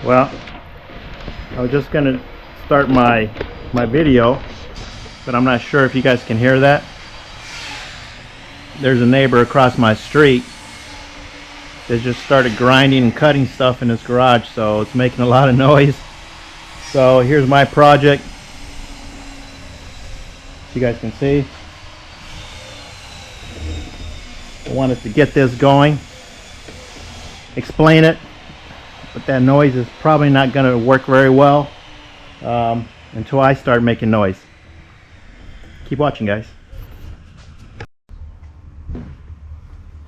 Well, I was just gonna start my video, but I'm not sure if you guys can hear that. There's a neighbor across my street that just started grinding and cutting stuff in his garage, so it's making a lot of noise. So here's my project, as you guys can see. I wanted to get this going, explain it, but that noise is probably not going to work very well until I start making noise. Keep watching, guys.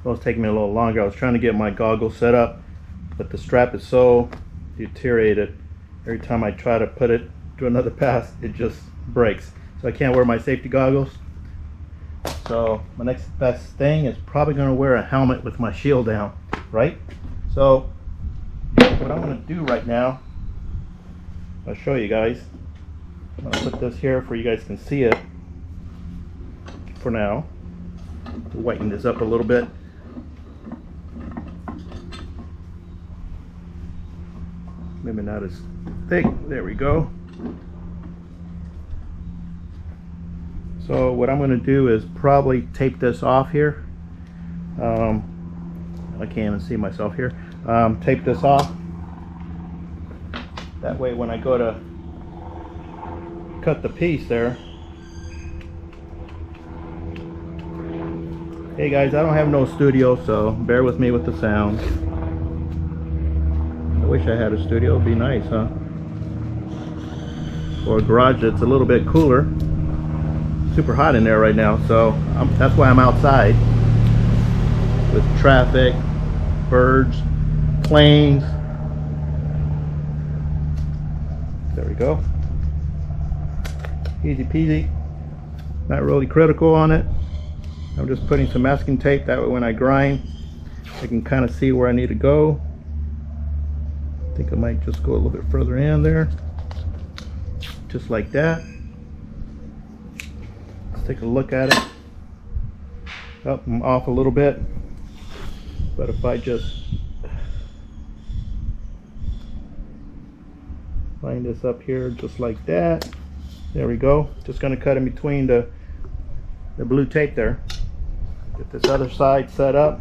Well, it's taking me a little longer. I was trying to get my goggles set up, but the strap is so deteriorated. Every time I try to put it to another pass, it just breaks. So I can't wear my safety goggles. So my next best thing is probably going to wear a helmet with my shield down, right? So what I'm going to do right now, I'll show you guys. I'm going to put this here for you guys can see it for now. Whiten this up a little bit. Maybe not as thick. There we go. So what I'm going to do is probably tape this off here. I can't even see myself here. Tape this off. That way when I go to cut the piece there. Hey guys, I don't have no studio, so bear with me with the sound. I wish I had a studio. It'd be nice, huh? Or a garage that's a little bit cooler. Super hot in there right now, so that's why I'm outside with traffic, birds, planes. There we go. Easy peasy. Not really critical on it. I'm just putting some masking tape, that way when I grind I can kind of see where I need to go. I think I might just go a little bit further in there, just like that. Let's take a look at it. Up and off a little bit, but if I just line this up here just like that, there we go. Just going to cut in between the blue tape there. Get this other side set up.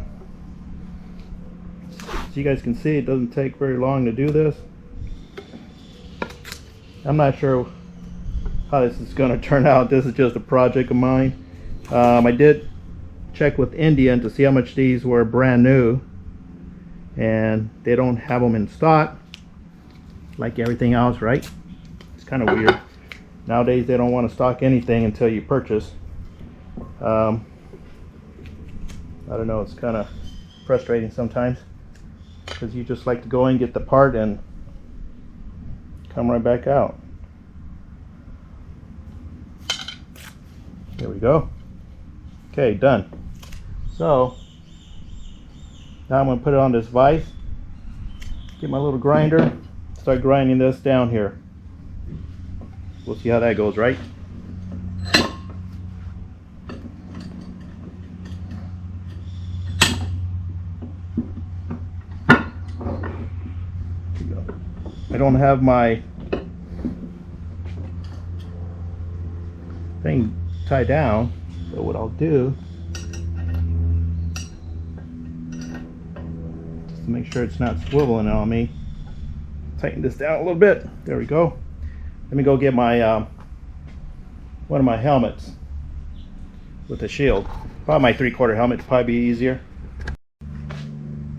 As you guys can see, it doesn't take very long to do this. I'm not sure how this is going to turn out. This is just a project of mine. I did check with Indian to see how much these were brand new, and they don't have them in stock like everything else, right? It's kind of weird. Nowadays they don't want to stock anything until you purchase. I don't know, it's kind of frustrating sometimes because you just like to go in, get the part, and come right back out. There we go. Okay, done. So now I'm going to put it on this vise, get my little grinder, start grinding this down here. We'll see how that goes, right? I don't have my thing tied down, so what I'll do, just to make sure it's not swiveling on me, tighten this down a little bit. There we go. Let me go get my one of my helmets with a shield. Probably my 3/4 helmet would probably be easier.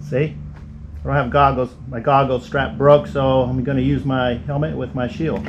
See? I don't have goggles. My goggles strap broke, so I'm going to use my helmet with my shield.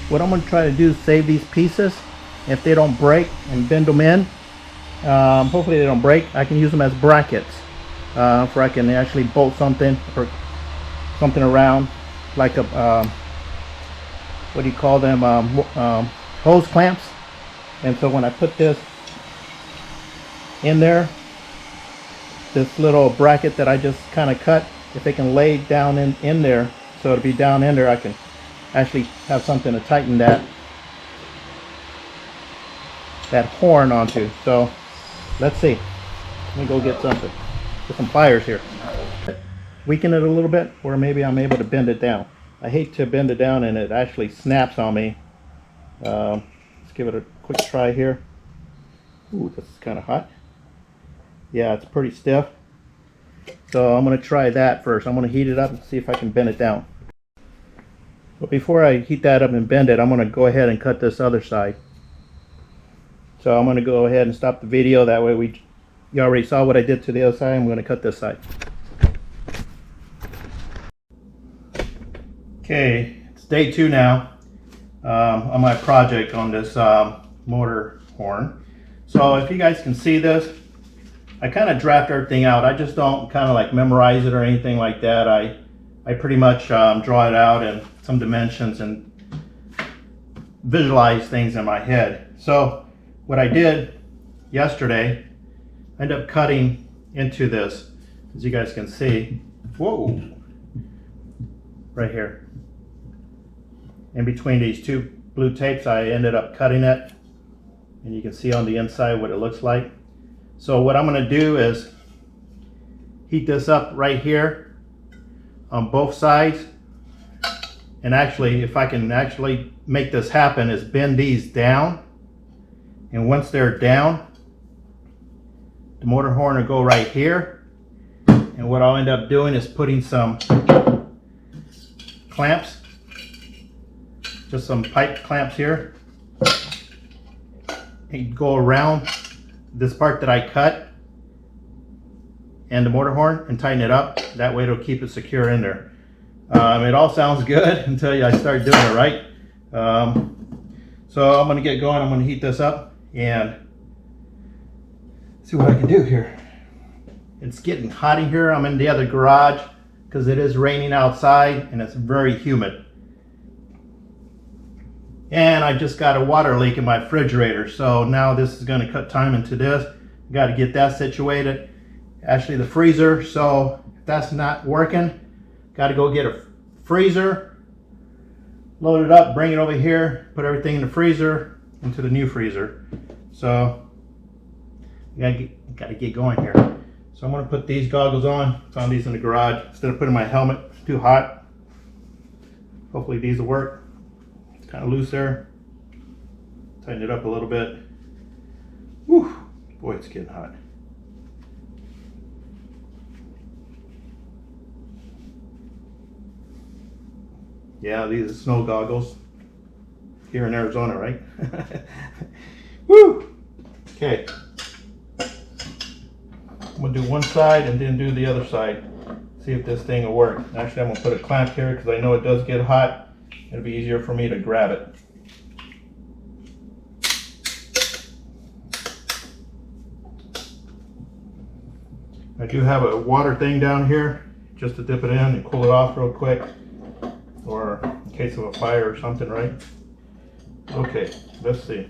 what I'm going to try to do is save these pieces. If they don't break, and bend them in. Hopefully they don't break. I can use them as brackets for I can actually bolt something or something around, like a what do you call them, hose clamps. And so when I put this in there, this little bracket that I just kind of cut, if it can lay down in there, so it'll be down in there, I can actually have something to tighten that horn onto. So let's see. Let me go get something. Get some pliers here. Weaken it a little bit, or maybe I'm able to bend it down. I hate to bend it down and it actually snaps on me. Let's give it a quick try here. Ooh, this is kind of hot. Yeah, it's pretty stiff. So I'm going to try that first. I'm going to heat it up and see if I can bend it down. But before I heat that up and bend it, I'm going to go ahead and cut this other side. So I'm going to go ahead and stop the video. That way you already saw what I did to the other side. I'm going to cut this side. Okay, it's day 2 now on my project on this MotoHorn. So if you guys can see this, I kind of draft everything out. I just don't kind of like memorize it or anything like that. I pretty much draw it out in some dimensions and visualize things in my head. So what I did yesterday, I ended up cutting into this, as you guys can see. Whoa! Right here. In between these 2 blue tapes, I ended up cutting it. And you can see on the inside what it looks like. So what I'm going to do is heat this up right here on both sides. And actually, if I can actually make this happen, is bend these down. And once they're down, the MotoHorn will go right here. And what I'll end up doing is putting some clamps, just some pipe clamps here, and go around this part that I cut and the MotoHorn and tighten it up. That way it'll keep it secure in there. It all sounds good until I start doing it right. So I'm going to get going. I'm going to heat this up and see what I can do here. It's getting hot in here. I'm in the other garage because it is raining outside and it's very humid. And I just got a water leak in my refrigerator, so now this is going to cut time into this. Got to get that situated. Actually, the freezer, so if that's not working, got to go get a freezer, load it up, bring it over here, put everything in the freezer, into the new freezer. So got to get going here. So I'm going to put these goggles on. Found these in the garage instead of putting my helmet. It's too hot. Hopefully these will work. It's kind of loose there. Tighten it up a little bit. Whew. Boy, it's getting hot. Yeah, these are snow goggles. Here in Arizona, right? Woo! Okay. I'm going to do one side and then do the other side. See if this thing will work. Actually, I'm going to put a clamp here because I know it does get hot. It'll be easier for me to grab it. I do have a water thing down here just to dip it in and cool it off real quick, or in case of a fire or something, right? Okay, let's see.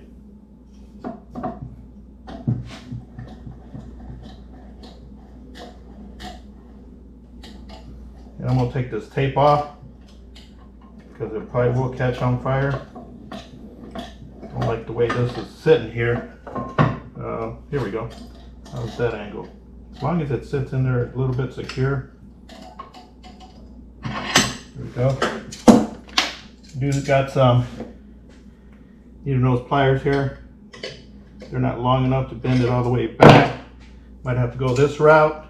And I'm going to take this tape off because it probably will catch on fire. Don't like the way this is sitting here. Here we go. How's that angle? As long as it sits in there a little bit secure. There we go. Dude's got some, even those pliers here, they're not long enough to bend it all the way back. Might have to go this route.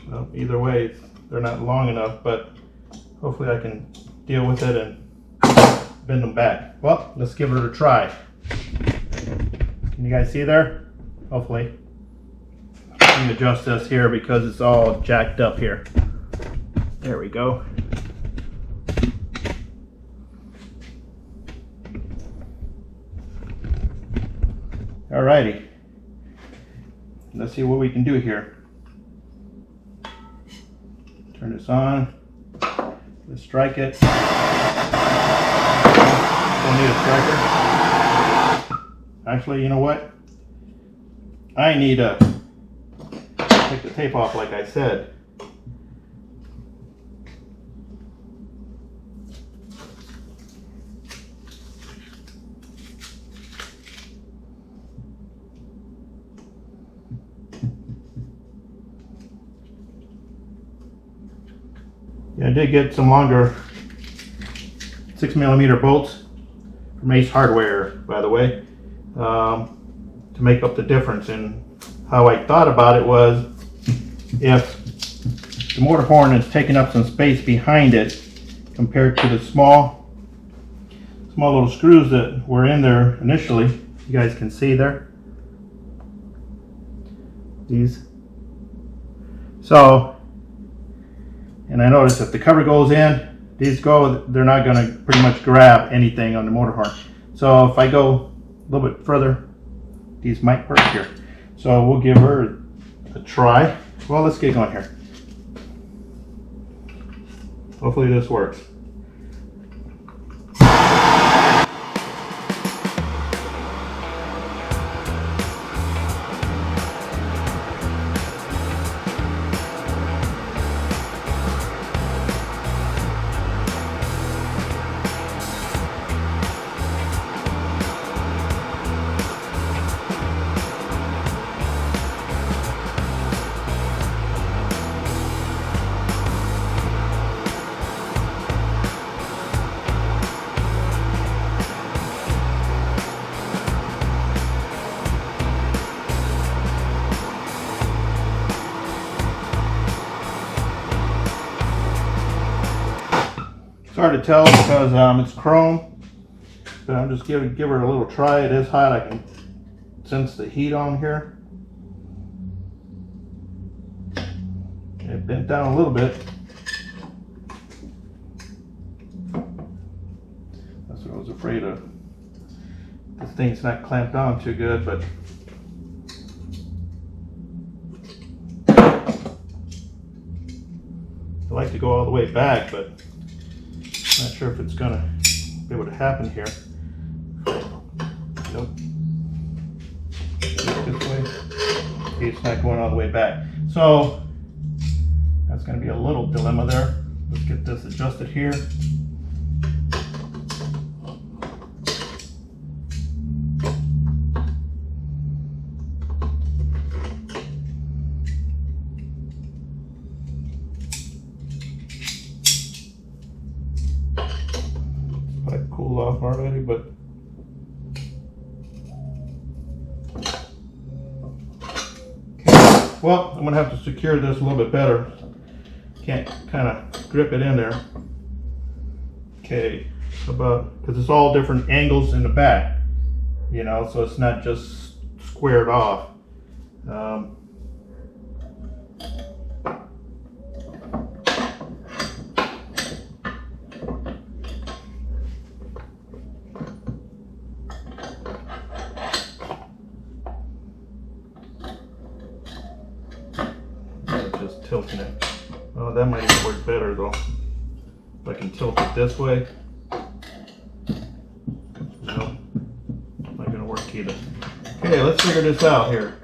Well, either way, they're not long enough, but hopefully I can deal with it and bend them back. Well, let's give it a try. Can you guys see there? Hopefully. Let me adjust this here because it's all jacked up here. There we go. Alrighty. Let's see what we can do here. Turn this on. Let's strike it. Don't need a striker. Actually, you know what? I need to take the tape off like I said. Yeah, I did get some longer 6mm bolts from Ace Hardware, by the way, to make up the difference. And how I thought about it was, if the MotoHorn is taking up some space behind it compared to the small little screws that were in there initially, you guys can see there, these. So, and I noticed if the cover goes in, these go, they're not going to pretty much grab anything on the MotoHorn. So if I go a little bit further, these might work here. So we'll give her a try. Well, let's get going here. Hopefully this works. It's hard to tell because it's chrome, but I'm just give her a little try. It is hot. I can sense the heat on here. It bent down a little bit. That's what I was afraid of. This thing's not clamped on too good, but I like to go all the way back, but not sure if it's gonna be able to happen here. Nope. This way. Okay, it's not going all the way back. So that's gonna be a little dilemma there. Let's get this adjusted here. Cool off already, but okay. Well, I'm gonna have to secure this a little bit better. Can't kind of grip it in there. Okay, about, because it's all different angles in the back, you know, so it's not just squared off. Just tilting it. Oh, that might even work better though. If I can tilt it this way. No, not gonna work either. Okay, let's figure this out here.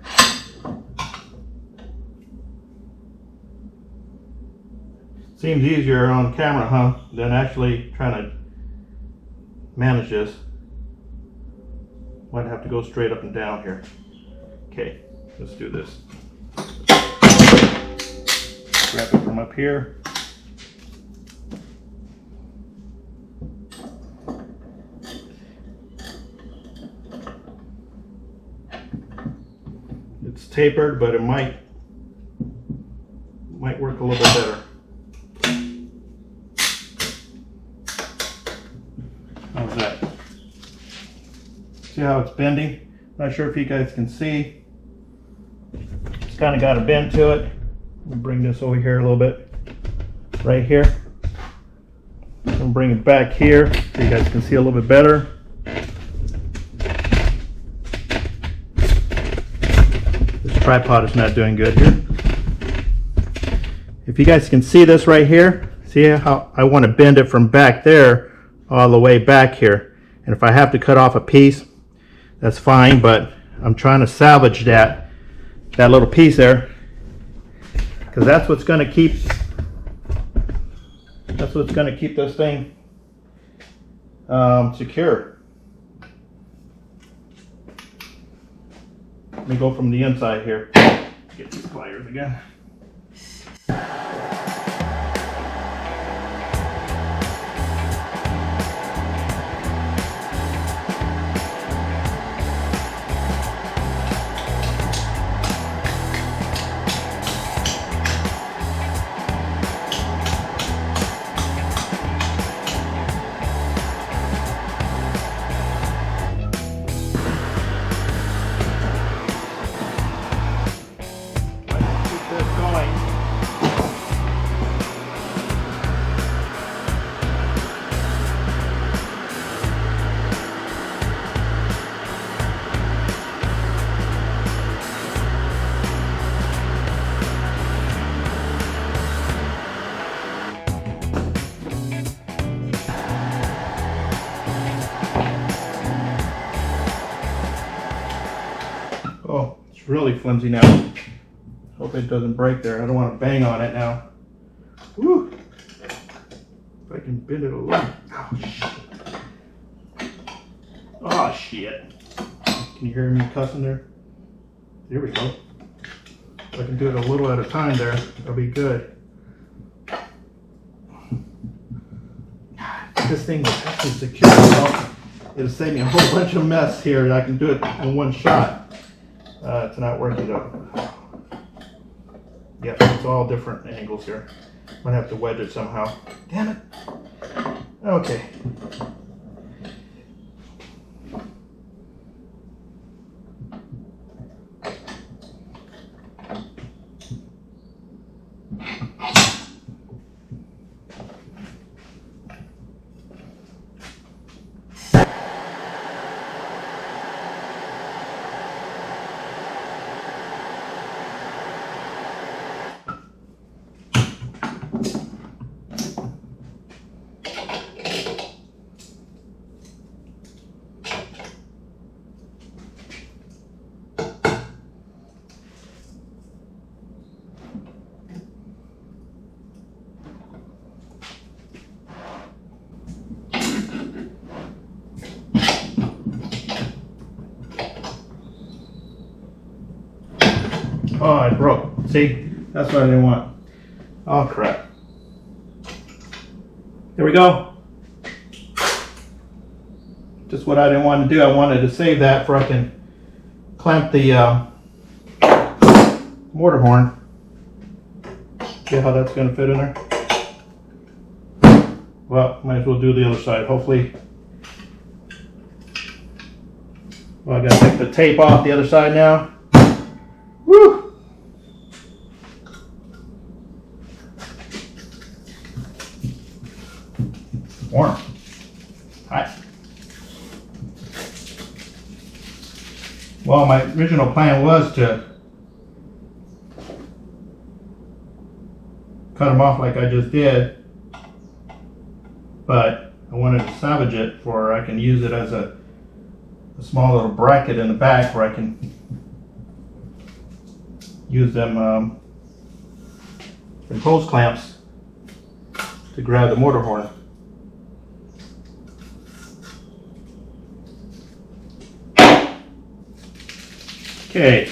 Seems easier on camera, huh, than actually trying to manage this. Might have to go straight up and down here. Okay, let's do this. Grab it from up here. It's tapered, but it might work a little bit better. How's that? See how it's bending? Not sure if you guys can see. It's kind of got a bend to it. We'll bring this over here a little bit, right here. We'll bring it back here so you guys can see a little bit better. tripod is not doing good here. If you guys can see this right here, see how I want to bend it from back there all the way back here. And if I have to cut off a piece, that's fine, but I'm trying to salvage that little piece there, because that's what's going to keep this thing secure. Let me go from the inside here. Get these pliers again. Oh, it's really flimsy now. Hope it doesn't break there. I don't want to bang on it now. Woo! If I can bend it a little. Oh, shit. Oh, shit. Can you hear me cussing there? There we go. If I can do it a little at a time there, that'll be good. This thing is actually secure. It'll save me a whole bunch of mess here, and I can do it in one shot. It's not working though. Yep, it's all different angles here. I'm gonna have to wedge it somehow. Damn it. Okay. Oh, it broke. See? That's what I didn't want. Oh, crap. There we go. Just what I didn't want to do. I wanted to save that for I can clamp the mortar horn. See how that's going to fit in there? Well, might as well do the other side. Hopefully. Well, I got to take the tape off the other side now. Woo! Warm. Hot. Well, my original plan was to cut them off like I just did, but I wanted to salvage it for I can use it as a small little bracket in the back where I can use them in hose clamps to grab the mortar horn. Okay,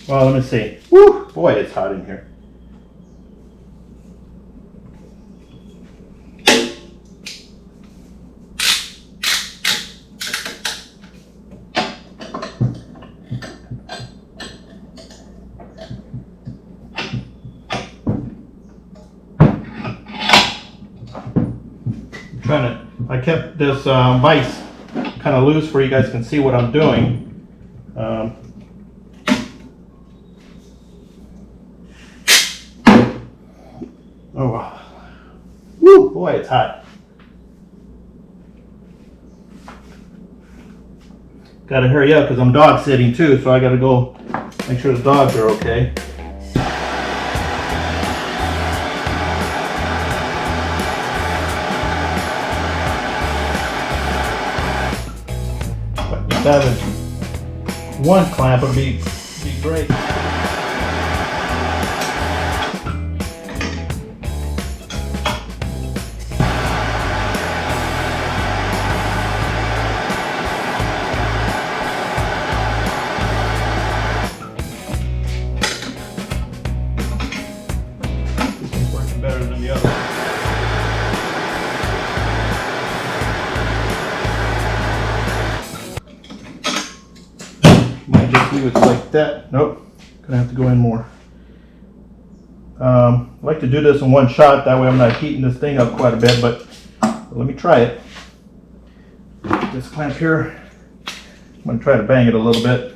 well, let me see. Woo, boy, it's hot in here. I kept this vise kind of loose for you guys can see what I'm doing. Oh wow. Woo, boy, it's hot. Gotta hurry up because I'm dog sitting too, so I gotta go Make sure the dogs are okay. But just having one clamp would be great. Better than the other. Might just leave it like that. Nope, gonna have to go in more. I like to do this in one shot, that way I'm not heating this thing up quite a bit, but let me try it. This clamp here, I'm gonna try to bang it a little bit.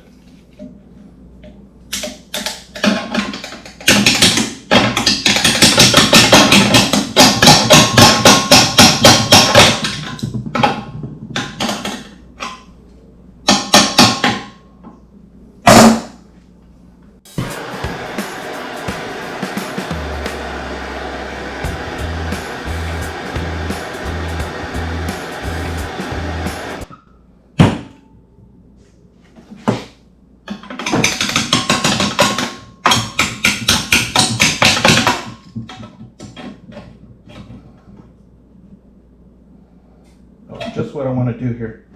Just what I want to do here.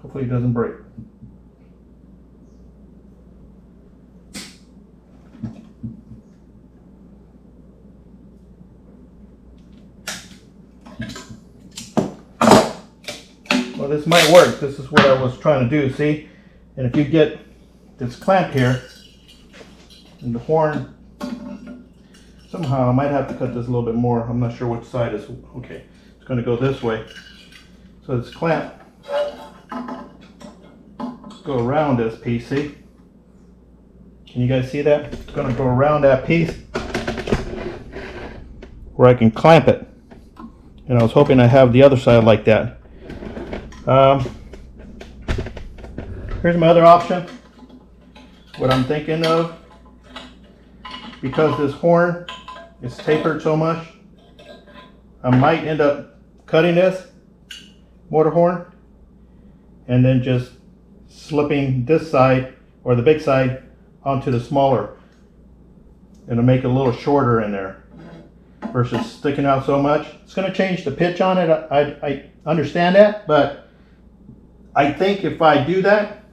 Hopefully it doesn't break. Well, this might work. This is what I was trying to do, see? And if you get this clamp here and the horn, somehow I might have to cut this a little bit more. I'm not sure which side is okay. It's going to go this way. So this clamp go around this piece, see? Can you guys see that? It's going to go around that piece where I can clamp it. And I was hoping I have the other side like that. Here's my other option. What I'm thinking of, because this horn is tapered so much, I might end up cutting this MotoHorn and then just slipping this side or the big side onto the smaller, and to make it a little shorter in there versus sticking out so much. It's going to change the pitch on it. I understand that, but I think if I do that,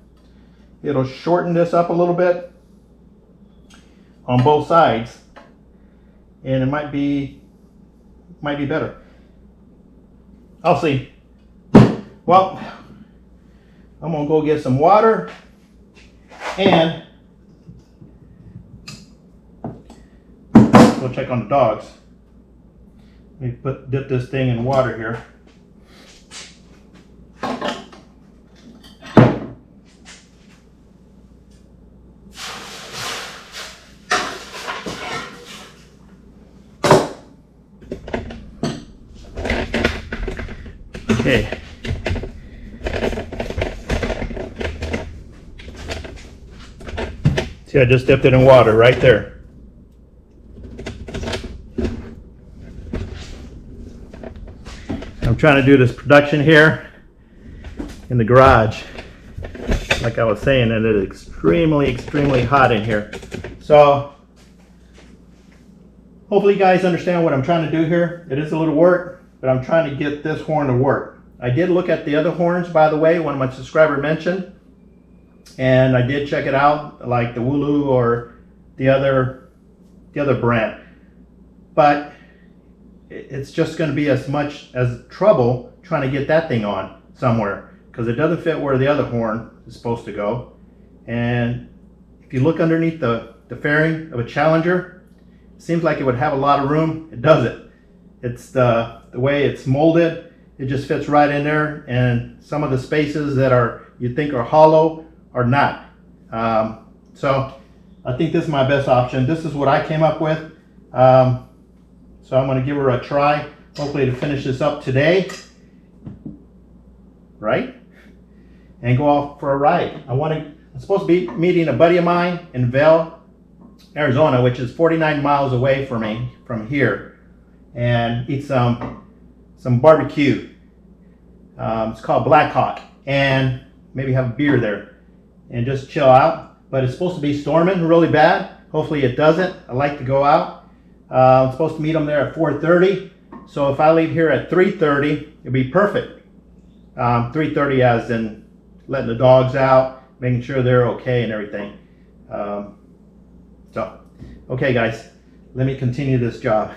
it'll shorten this up a little bit on both sides, and it might be better. I'll see. Well, I'm gonna go get some water and go check on the dogs. Let me dip this thing in water here. Okay. See, I just dipped it in water right there. I'm trying to do this production here in the garage. Like I was saying, and it is extremely hot in here. So hopefully you guys understand what I'm trying to do here. It is a little work, but I'm trying to get this horn to work. I did look at the other horns, by the way, one of my subscribers mentioned, and I did check it out, like the Wooloo or the other brand. But it's just going to be as much as trouble trying to get that thing on somewhere, because it doesn't fit where the other horn is supposed to go. And if you look underneath the fairing of a Challenger, it seems like it would have a lot of room. It doesn't. It's the way it's molded. It just fits right in there, and some of the spaces that you think are hollow are not. So I think this is my best option. This is what I came up with. So I'm going to give her a try, hopefully to finish this up today, right? And go off for a ride. I want I'm supposed to be meeting a buddy of mine in Vail, Arizona, which is 49 miles away from me from here, and eat some barbecue. It's called Black Hawk, and maybe have a beer there and just chill out. But it's supposed to be storming really bad. Hopefully it doesn't. I like to go out. I'm supposed to meet them there at 4:30. So if I leave here at 3:30, it'd be perfect. 3:30 as in letting the dogs out, making sure they're okay and everything. So, okay guys, let me continue this job.